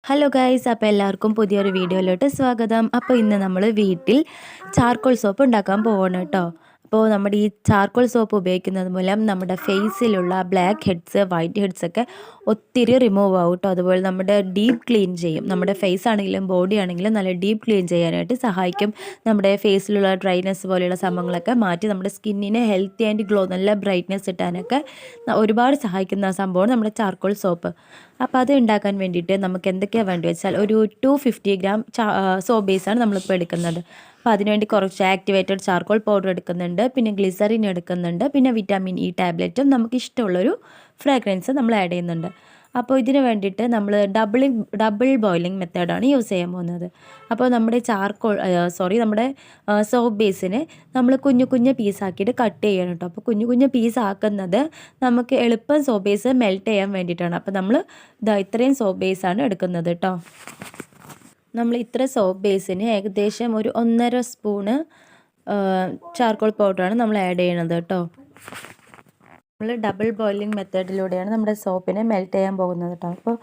Hello guys, അപ്പോൾ എല്ലാവർക്കും പുതിയൊരു വീഡിയോയിലോട്ട് സ്വാഗതം. അപ്പോൾ ഇന്ന് നമ്മൾ വീട്ടിൽ ചാർക്കോൾ സോപ്പ് ഉണ്ടാക്കാൻ പോവാണ് കേട്ടോ. അപ്പോൾ നമ്മുടെ ഈ ചാർക്കോൾ സോപ്പ് ഉപയോഗിക്കുന്നത് മൂലം നമ്മുടെ ഫേസിലുള്ള ബ്ലാക്ക് ഹെഡ്സ്, വൈറ്റ് ഹെഡ്സ് ഒക്കെ ഒത്തിരി റിമൂവ് ആവും കേട്ടോ. അതുപോലെ നമ്മുടെ ഡീപ്പ് ക്ലീൻ ചെയ്യും. നമ്മുടെ ഫേസ് ആണെങ്കിലും ബോഡി ആണെങ്കിലും നല്ല ഡീപ്പ് ക്ലീൻ ചെയ്യാനായിട്ട് സഹായിക്കും. നമ്മുടെ ഫേസിലുള്ള ഡ്രൈനെസ് പോലെയുള്ള സംഭവങ്ങളൊക്കെ മാറ്റി നമ്മുടെ സ്കിന്നിന് ഹെൽത്തി ആൻഡ് ഗ്ലോ, നല്ല ബ്രൈറ്റ്നെസ് ഇട്ടാനൊക്കെ ഒരുപാട് സഹായിക്കുന്ന സംഭവമാണ് നമ്മുടെ ചാർക്കോൾ സോപ്പ്. അപ്പോൾ അത് ഉണ്ടാക്കാൻ വേണ്ടിയിട്ട് നമുക്ക് എന്തൊക്കെയാണ് വേണ്ടി വെച്ചാൽ ഒരു 250 ഗ്രാം സോപ്പ് ബേസാണ് നമ്മളിപ്പോൾ എടുക്കുന്നത്. അപ്പോൾ അതിനുവേണ്ടി കുറച്ച് ആക്ടിവേറ്റഡ് ചാർക്കോൾ പൗഡർ എടുക്കുന്നുണ്ട്, പിന്നെ ഗ്ലിസറിൻ എടുക്കുന്നുണ്ട്, പിന്നെ വിറ്റാമിൻ ഇ ടാബ്ലറ്റും നമുക്ക് ഇഷ്ടമുള്ളൊരു ഫ്രാഗ്രൻസ് നമ്മൾ ആഡ് ചെയ്യുന്നുണ്ട്. അപ്പോൾ ഇതിന് വേണ്ടിയിട്ട് നമ്മൾ ഡബിൾ ബോയിലിംഗ് മെത്തേഡാണ് യൂസ് ചെയ്യാൻ പോകുന്നത്. അപ്പോൾ നമ്മുടെ നമ്മുടെ സോപ്പ് ബേസിന് നമ്മൾ കുഞ്ഞു കുഞ്ഞു പീസാക്കിയിട്ട് കട്ട് ചെയ്യണം കേട്ടോ. അപ്പോൾ കുഞ്ഞു കുഞ്ഞു പീസാക്കുന്നത് നമുക്ക് എളുപ്പം സോപ്പ് ബേസ് മെൽറ്റ് ചെയ്യാൻ വേണ്ടിയിട്ടാണ്. അപ്പോൾ നമ്മൾ ഇത്രയും സോപ്പ് ബേസാണ് എടുക്കുന്നത് കേട്ടോ. നമ്മൾ ഇത്ര സോപ്പ് ബേസിന് ഏകദേശം ഒരു 1.5 സ്പൂണ് ചാർക്കോൾ പൗഡറാണ് നമ്മൾ ആഡ് ചെയ്യണത് കേട്ടോ. നമ്മൾ ഡബിൾ ബോയിലിംഗ് മെത്തേഡിലൂടെയാണ് നമ്മുടെ സോപ്പിനെ മെൽറ്റ് ചെയ്യാൻ പോകുന്നത് കേട്ടോ. അപ്പോൾ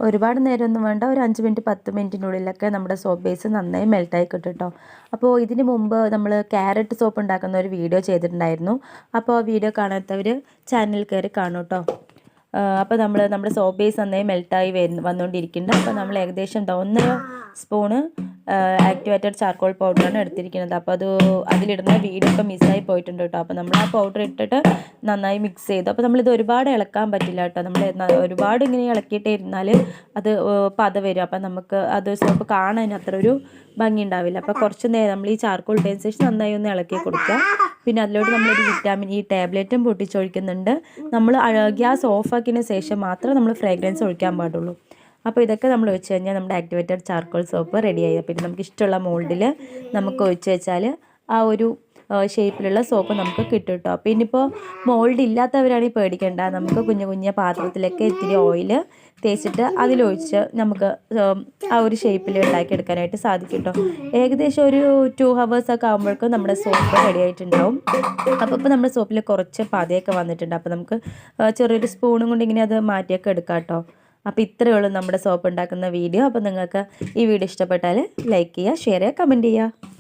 ഒരുപാട് നേരമൊന്നും വേണ്ട, ഒരു 5 മിനിറ്റ് 10 മിനിറ്റിനുള്ളിലൊക്കെ നമ്മുടെ സോപ്പ് ബേസ് നന്നായി മെൽറ്റായി കിട്ടും കേട്ടോ. അപ്പോൾ ഇതിന് മുമ്പ് നമ്മൾ ക്യാരറ്റ് സോപ്പ് ഉണ്ടാക്കുന്ന ഒരു വീഡിയോ ചെയ്തിട്ടുണ്ടായിരുന്നു. അപ്പോൾ ആ വീഡിയോ കാണാത്തവർ ചാനൽ കയറി കാണും കേട്ടോ. അപ്പോൾ നമ്മുടെ സോപ്പ് ബേസ് നന്നായി മെൽറ്റായി വന്നുകൊണ്ടിരിക്കുന്നുണ്ട്. അപ്പോൾ നമ്മൾ ഏകദേശം 1.5 സ്പൂണ് ആക്ടിവേറ്റഡ് ചാർക്കോൾ പൗഡറാണ് എടുത്തിരിക്കുന്നത്. അപ്പോൾ അതിലിടുന്ന വീഡിയോ ഒക്കെ മിസ്സായി പോയിട്ടുണ്ട് കേട്ടോ. അപ്പോൾ നമ്മൾ ആ പൗഡർ ഇട്ടിട്ട് നന്നായി മിക്സ് ചെയ്തു. അപ്പോൾ നമ്മളിത് ഒരുപാട് ഇളക്കാൻ പറ്റില്ല കേട്ടോ. നമ്മൾ ഒരുപാട് ഇങ്ങനെ ഇളക്കിയിട്ട് ഇരുന്നാൽ അത് പത വരും. അപ്പോൾ നമുക്ക് അത് സോപ്പ് കാണാൻ അത്ര ഒരു ഭംഗി ഉണ്ടാവില്ല. അപ്പോൾ കുറച്ച് നേരം നമ്മൾ ഈ ചാർക്കോൾ ഇട്ടതിന് ശേഷം നന്നായി ഒന്ന് ഇളക്കി കൊടുക്കുക. പിന്നെ അതിലോട്ട് നമ്മളൊരു വിറ്റാമിൻ ഇ ടാബ്ലറ്റും പൊട്ടിച്ചൊഴിക്കുന്നുണ്ട്. നമ്മൾ ഗ്യാസ് ഓഫാക്കിയതിന് ശേഷം മാത്രമേ നമ്മൾ ഫ്രാഗ്രൻസ് ഒഴിക്കാൻ പാടുള്ളൂ. അപ്പോൾ ഇതൊക്കെ നമ്മൾ ഒഴിച്ച് കഴിഞ്ഞാൽ നമ്മുടെ ആക്ടിവേറ്റഡ് ചാർക്കോൾ സോപ്പ് റെഡിയായി. പിന്നെ നമുക്ക് ഇഷ്ടമുള്ള മോൾഡിൽ നമുക്ക് ഒഴിച്ച് വെച്ചാൽ ആ ഒരു ഷേപ്പിലുള്ള സോപ്പ് നമുക്ക് കിട്ടും കേട്ടോ. പിന്നെ ഇപ്പോൾ മോൾഡ് ഇല്ലാത്തവരാണെങ്കിൽ പേടിക്കേണ്ട, നമുക്ക് കുഞ്ഞു കുഞ്ഞു പാത്രത്തിലൊക്കെ ഇത്തിരി ഓയിൽ തേച്ചിട്ട് അതിലൊഴിച്ച് നമുക്ക് ആ ഒരു ഷേപ്പിൽ ഉണ്ടാക്കിയെടുക്കാനായിട്ട് സാധിക്കും കേട്ടോ. ഏകദേശം ഒരു 2 ഹവേഴ്സൊക്കെ ആകുമ്പോഴേക്കും നമ്മുടെ സോപ്പ് റെഡി ആയിട്ടുണ്ടാവും. അപ്പോൾ ഇപ്പോൾ നമ്മുടെ സോപ്പിൽ കുറച്ച് പതയൊക്കെ വന്നിട്ടുണ്ട്. അപ്പോൾ നമുക്ക് ചെറിയൊരു സ്പൂണും കൊണ്ട് ഇങ്ങനെ അത് മാറ്റിയൊക്കെ എടുക്കാം കേട്ടോ. അപ്പോൾ ഇത്രയേ ഉള്ളൂ നമ്മുടെ സോപ്പ് ഉണ്ടാക്കുന്ന വീഡിയോ. അപ്പോൾ നിങ്ങൾക്ക് ഈ വീഡിയോ ഇഷ്ടപ്പെട്ടാൽ ലൈക്ക് ചെയ്യുക, ഷെയർ ചെയ്യുക, കമൻറ്റ് ചെയ്യുക.